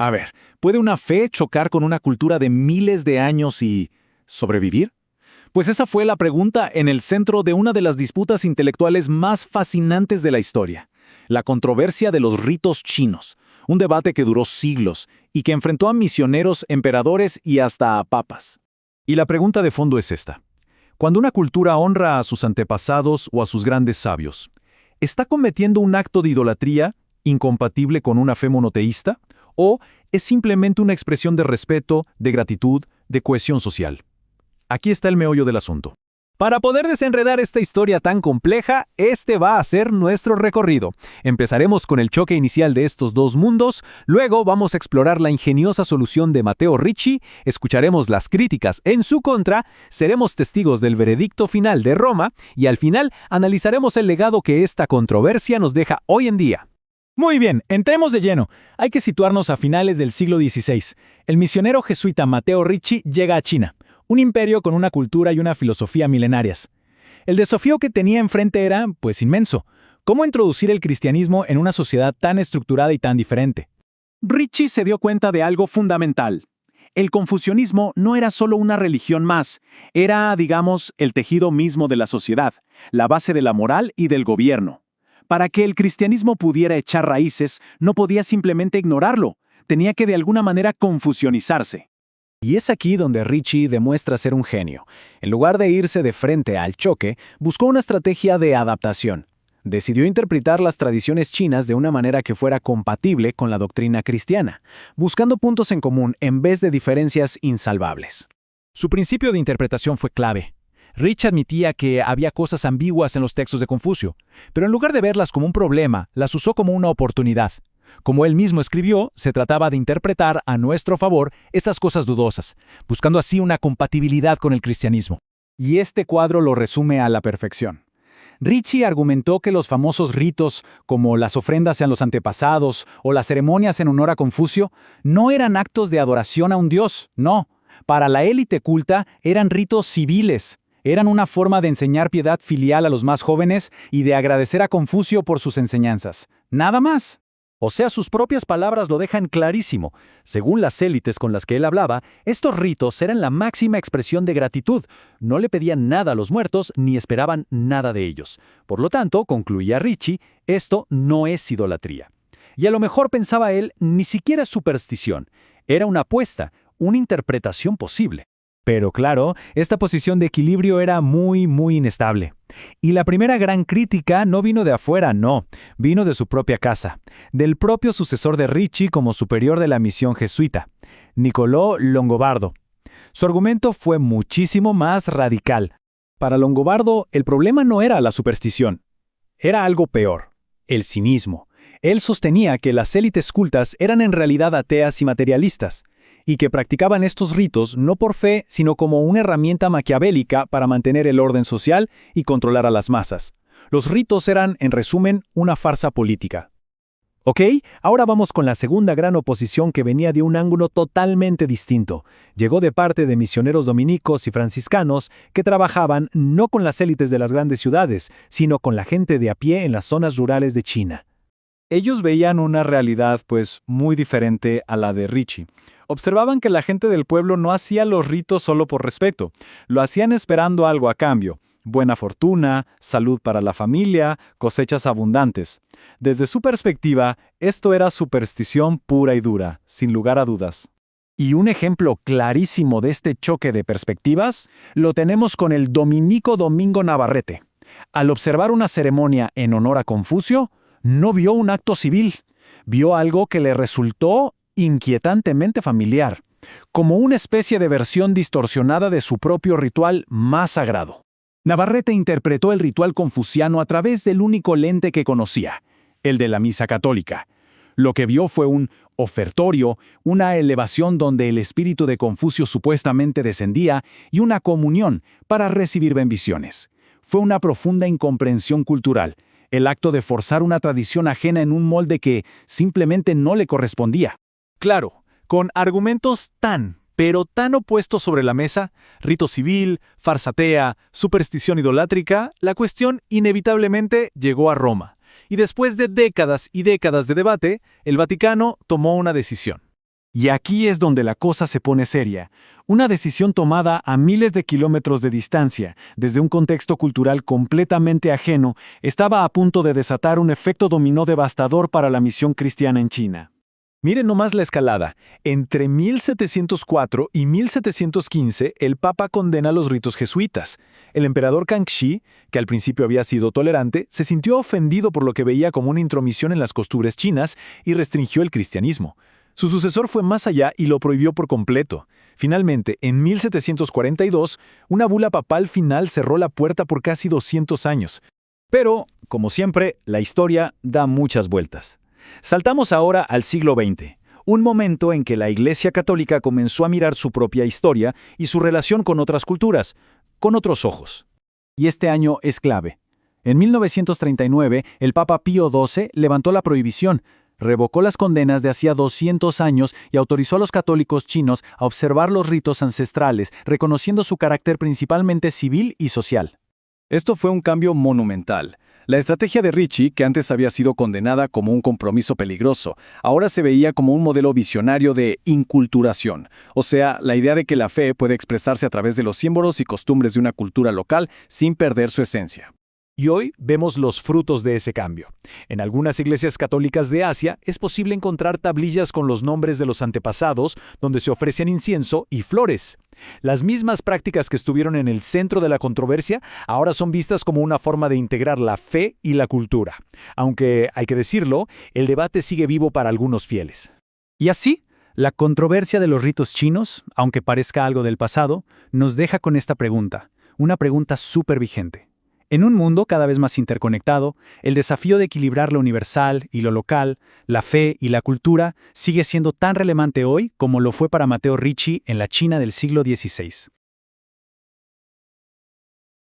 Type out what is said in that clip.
A ver, ¿puede una fe chocar con una cultura de miles de años y sobrevivir? Pues esa fue la pregunta en el centro de una de las disputas intelectuales más fascinantes de la historia, la controversia de los ritos chinos, un debate que duró siglos y que enfrentó a misioneros, emperadores y hasta a papas. Y la pregunta de fondo es esta. Cuando una cultura honra a sus antepasados o a sus grandes sabios, ¿está cometiendo un acto de idolatría incompatible con una fe monoteísta? ¿O es simplemente una expresión de respeto, de gratitud, de cohesión social? Aquí está el meollo del asunto. Para poder desenredar esta historia tan compleja, este va a ser nuestro recorrido. Empezaremos con el choque inicial de estos dos mundos, luego vamos a explorar la ingeniosa solución de Matteo Ricci, escucharemos las críticas en su contra, seremos testigos del veredicto final de Roma y al final analizaremos el legado que esta controversia nos deja hoy en día. Muy bien, entremos de lleno. Hay que situarnos a finales del siglo XVI. El misionero jesuita Matteo Ricci llega a China, un imperio con una cultura y una filosofía milenarias. El desafío que tenía enfrente era, pues, inmenso. ¿Cómo introducir el cristianismo en una sociedad tan estructurada y tan diferente? Ricci se dio cuenta de algo fundamental. El confucianismo no era solo una religión más, era, digamos, el tejido mismo de la sociedad, la base de la moral y del gobierno. Para que el cristianismo pudiera echar raíces, no podía simplemente ignorarlo, tenía que de alguna manera confucianizarse. Y es aquí donde Ricci demuestra ser un genio. En lugar de irse de frente al choque, buscó una estrategia de adaptación. Decidió interpretar las tradiciones chinas de una manera que fuera compatible con la doctrina cristiana, buscando puntos en común en vez de diferencias insalvables. Su principio de interpretación fue clave. Ricci admitía que había cosas ambiguas en los textos de Confucio, pero en lugar de verlas como un problema, las usó como una oportunidad. Como él mismo escribió, se trataba de interpretar a nuestro favor esas cosas dudosas, buscando así una compatibilidad con el cristianismo. Y este cuadro lo resume a la perfección. Ricci argumentó que los famosos ritos, como las ofrendas a los antepasados o las ceremonias en honor a Confucio, no eran actos de adoración a un dios, no. Para la élite culta eran ritos civiles. Eran una forma de enseñar piedad filial a los más jóvenes y de agradecer a Confucio por sus enseñanzas. Nada más. O sea, sus propias palabras lo dejan clarísimo. Según las élites con las que él hablaba, estos ritos eran la máxima expresión de gratitud. No le pedían nada a los muertos ni esperaban nada de ellos. Por lo tanto, concluía Ricci, esto no es idolatría. Y a lo mejor, pensaba él, ni siquiera es superstición. Era una apuesta, una interpretación posible. Pero claro, esta posición de equilibrio era muy inestable. Y la primera gran crítica no vino de afuera, no, vino de su propia casa, del propio sucesor de Ricci como superior de la misión jesuita, Niccolò Longobardo. Su argumento fue muchísimo más radical. Para Longobardo, el problema no era la superstición, era algo peor, el cinismo. Él sostenía que las élites cultas eran en realidad ateas y materialistas, y que practicaban estos ritos no por fe, sino como una herramienta maquiavélica para mantener el orden social y controlar a las masas. Los ritos eran, en resumen, una farsa política. Ok, ahora vamos con la segunda gran oposición que venía de un ángulo totalmente distinto. Llegó de parte de misioneros dominicos y franciscanos que trabajaban no con las élites de las grandes ciudades, sino con la gente de a pie en las zonas rurales de China. Ellos veían una realidad, pues, muy diferente a la de Ricci. Observaban que la gente del pueblo no hacía los ritos solo por respeto, lo hacían esperando algo a cambio. Buena fortuna, salud para la familia, cosechas abundantes. Desde su perspectiva, esto era superstición pura y dura, sin lugar a dudas. Y un ejemplo clarísimo de este choque de perspectivas lo tenemos con el dominico Domingo Navarrete. Al observar una ceremonia en honor a Confucio, no vio un acto civil, vio algo que le resultó inquietantemente familiar, como una especie de versión distorsionada de su propio ritual más sagrado. Navarrete interpretó el ritual confuciano a través del único lente que conocía, el de la misa católica. Lo que vio fue un ofertorio, una elevación donde el espíritu de Confucio supuestamente descendía y una comunión para recibir bendiciones. Fue una profunda incomprensión cultural, el acto de forzar una tradición ajena en un molde que simplemente no le correspondía. Claro, con argumentos pero tan opuestos sobre la mesa, rito civil, farsa atea, superstición idolátrica, la cuestión inevitablemente llegó a Roma. Y después de décadas y décadas de debate, el Vaticano tomó una decisión. Y aquí es donde la cosa se pone seria. Una decisión tomada a miles de kilómetros de distancia, desde un contexto cultural completamente ajeno, estaba a punto de desatar un efecto dominó devastador para la misión cristiana en China. Miren nomás la escalada. Entre 1704 y 1715, el Papa condena los ritos jesuitas. El emperador Kangxi, que al principio había sido tolerante, se sintió ofendido por lo que veía como una intromisión en las costumbres chinas y restringió el cristianismo. Su sucesor fue más allá y lo prohibió por completo. Finalmente, en 1742, una bula papal final cerró la puerta por casi 200 años. Pero, como siempre, la historia da muchas vueltas. Saltamos ahora al siglo XX, un momento en que la Iglesia Católica comenzó a mirar su propia historia y su relación con otras culturas, con otros ojos. Y este año es clave. En 1939, el Papa Pío XII levantó la prohibición, revocó las condenas de hacía 200 años y autorizó a los católicos chinos a observar los ritos ancestrales, reconociendo su carácter principalmente civil y social. Esto fue un cambio monumental. La estrategia de Ricci, que antes había sido condenada como un compromiso peligroso, ahora se veía como un modelo visionario de inculturación, o sea, la idea de que la fe puede expresarse a través de los símbolos y costumbres de una cultura local sin perder su esencia. Y hoy vemos los frutos de ese cambio. En algunas iglesias católicas de Asia es posible encontrar tablillas con los nombres de los antepasados donde se ofrecen incienso y flores. Las mismas prácticas que estuvieron en el centro de la controversia ahora son vistas como una forma de integrar la fe y la cultura. Aunque, hay que decirlo, el debate sigue vivo para algunos fieles. Y así, la controversia de los ritos chinos, aunque parezca algo del pasado, nos deja con esta pregunta, una pregunta súper vigente. En un mundo cada vez más interconectado, el desafío de equilibrar lo universal y lo local, la fe y la cultura, sigue siendo tan relevante hoy como lo fue para Matteo Ricci en la China del siglo XVI.